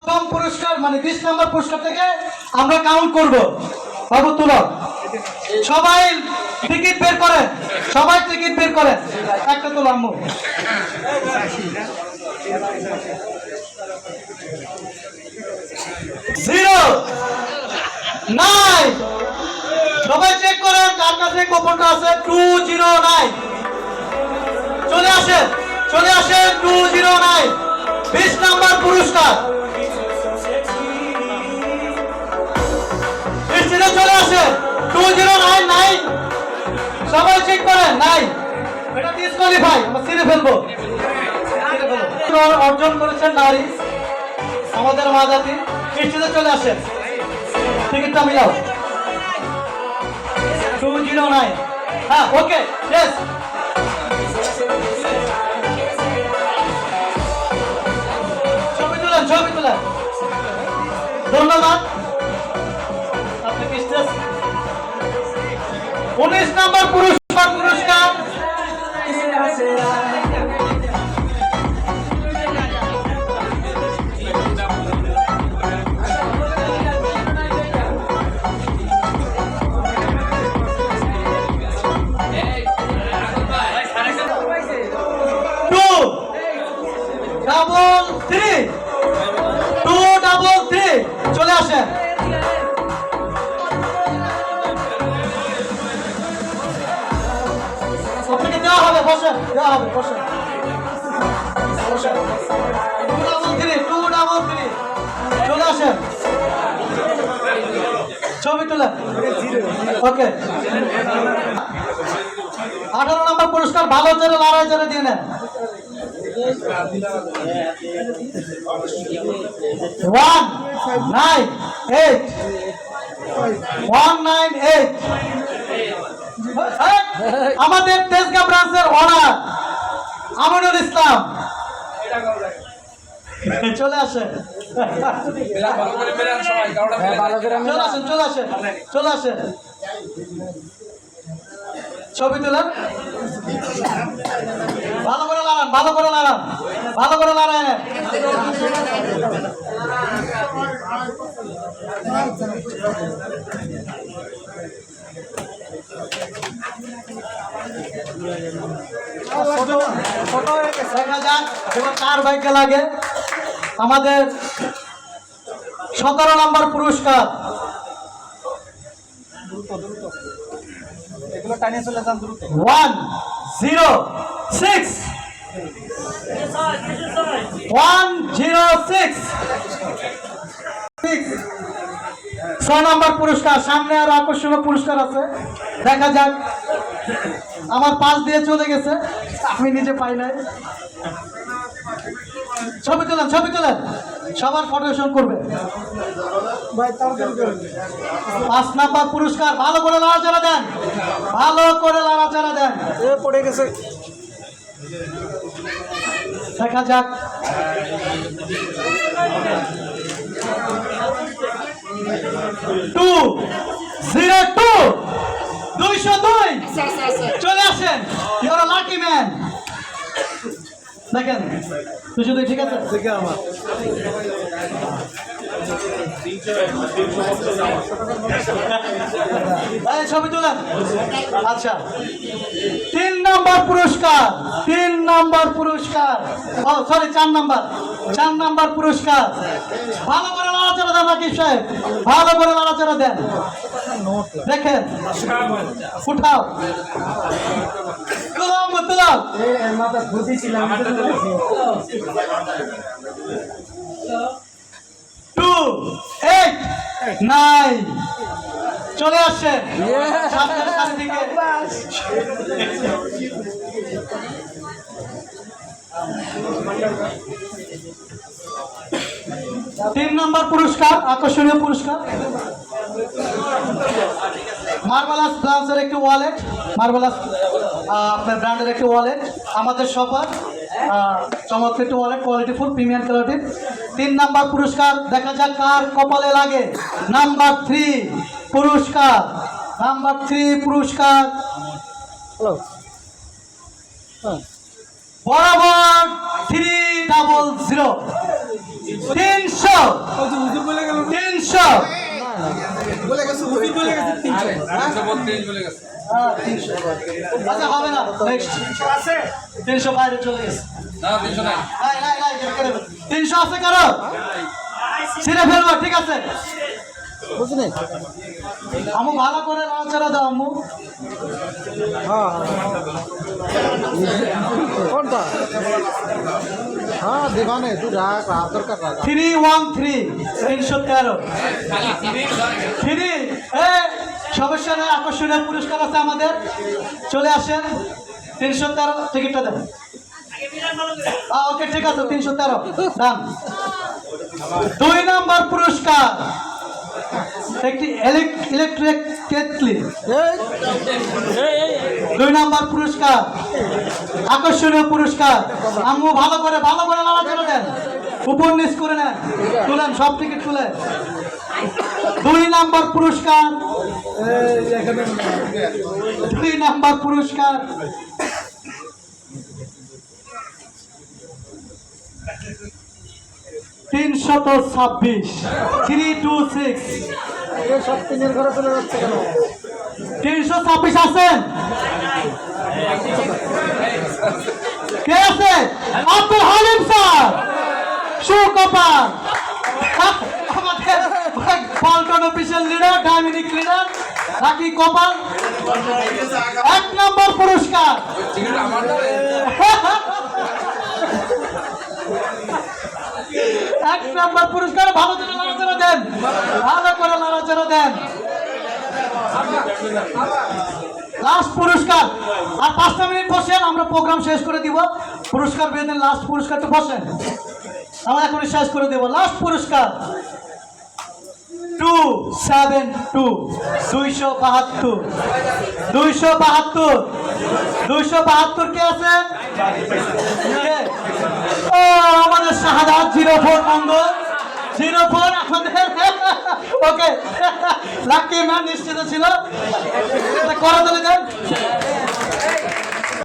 প্রথম পুরস্কার মানে 20 নম্বর পুরস্কার থেকে আমরা কাউন্ট করব। বাবু তুলো, সবাই টিকিট বের করেন, সবাই টিকিট বের করেন। একটা তুলো আম্মু। 0 9 সবাই চেক করেন কার কাছে কুপনটা আছে। 209 চলে আসেন, চলে আসেন। 209 20 নম্বর পুরস্কার চলে আসে। 2099 সবাই চেক করেন। নাই, এটা ডিসকোয়ালিফাই, আমরা ছিঁড়ে ফেলবো। অর্জন করেছেন নারী আমাদের মা জাতি। স্টেজে চলে আসেন, টিকিটটা মিলাও। 209 হ্যাঁ, ওকে, ইয়েস। ছবি তুলেন, ছবি তুলেন। ধন্যবাদ। 19 নম্বর পুরস্কার পুরস্কার চলে আসেন। আপনাকে দেওয়া হবে, বসেন, দেওয়া হবে, বসেন, বসেন। 233 চলে আসেন, ছবি তুলেন। ওকে, 18 নম্বর পুরস্কার ভালো জেনে লড়াই জেনে দিয়ে নেন। 198 আমাদের তেজগাঁ ব্রাঞ্চের অনার আমিনুল ইসলাম চলে আসেন, চলে আসেন, চলে আসেন, চলে আসেন। ছবি তুলেন। ভালো করে লড়ান, ভালো করে লড়ান, ভালো করে লড়ান। দেখা যাক এবার কার ভাগ্যে লাগে। আমাদের 17 নম্বর পুরস্কার। এগুলো টানিয়ে চলে যান দ্রুত। 106 6 নম্বর পুরস্কার। সামনে আরো আকর্ষণীয় পুরস্কার আছে, দেখা যাক। আমার পাশ দিয়ে চলে গেছে, আমি নিজে পাই নাই। ছবি তোলেন, ছবি তোলেন, সবার ফটোশন করবে। 5 নম্বর পুরস্কার। ভালো করে লড়াচড়া দেন, ভালো করে লড়াচড়া দেন। পড়ে গেছে, দেখা যাক। 202 202 চলে আসেন। You are a lucky man. দেখেন 202 ঠিক আছে। ছবি তুলেন। আচ্ছা, 3 নম্বর পুরস্কার, 3 নম্বর পুরস্কার, ও সরি 4 নম্বর, 4 নম্বর পুরস্কার। ভালো করে লড়াচড়া দেন রাকিব সাহেব, ভালো করে লড়াচড়া দেন। দেখেন, উঠাও, তুলাও। 289 চলে আসছে। 3 নম্বর পুরস্কার, আকর্ষণীয় পুরস্কার। মার্বেলাস ব্রাঞ্চের একটি ওয়ালেট, মার্বেলাস আপনার ব্র্যান্ডের একটি ওয়ালেট, আমাদের সবার চমৎকার একটি ওয়ালেট, কোয়ালিটিফুল, প্রিমিয়াম কোয়ালিটি। 3 নম্বর পুরস্কার, দেখা যাক কার কপালে লাগে। নাম্বার 3 পুরস্কার, নাম্বার 3 পুরস্কার। বরাবর 300 300 300 আচ্ছা হবে না নেক্সট 300 বাইরে চলে গেছে 300 আছে কারো ছিঁড়ে ফেলবো ঠিক আছে আমু ভালো করে নাড়াচাড়া দাও আমু কোনটা হ্যাঁ দিবানে তুই রাখ দরকার রাখ 313 313 সমস্যা নেই আকর্ষণীয় পুরস্কার আছে আমাদের চলে আসেন 313 টিকিটটা দেন ওকে ঠিক আছে 313 দাম 2 নম্বর পুরস্কার একটি ইলেকট্রিক কেটলি 2 নম্বর পুরস্কার আকর্ষণীয় পুরস্কার আম্মু ভালো করে নাড়াচাড়া দেন উপর নিচ করে নেন তুলেন সব টিকিট তুলে 2 নম্বর পুরস্কার 2 নম্বর পুরস্কার $326 326 সব তিনের ঘরে চলে যাচ্ছে কেন 326 আছেন কে আছে আব্দুল হালিম স্যার সুকপাল আমাদের পল্টন অফিসিয়াল লিডার ডাইমিনিক লিডার রাকি কপাল 1 নম্বর পুরস্কার এক নম্বর পুরস্কার ভালো করে নাড়াচাড়া দেন লাস্ট পুরস্কার আর 5টা মিনিট বসেন আমরা প্রোগ্রাম শেষ করে দিব পুরস্কার পেয়ে দেন লাস্ট পুরস্কারটা বসেন আমরা এখনই শেষ করে দেব লাস্ট পুরস্কার 272 272 কে আছে ও আমাদের শাহাদাত 04 মঙ্গল 04 আমাদের ওকে লাকি ম্যান নিশ্চিত ছিল করে দিলে দেন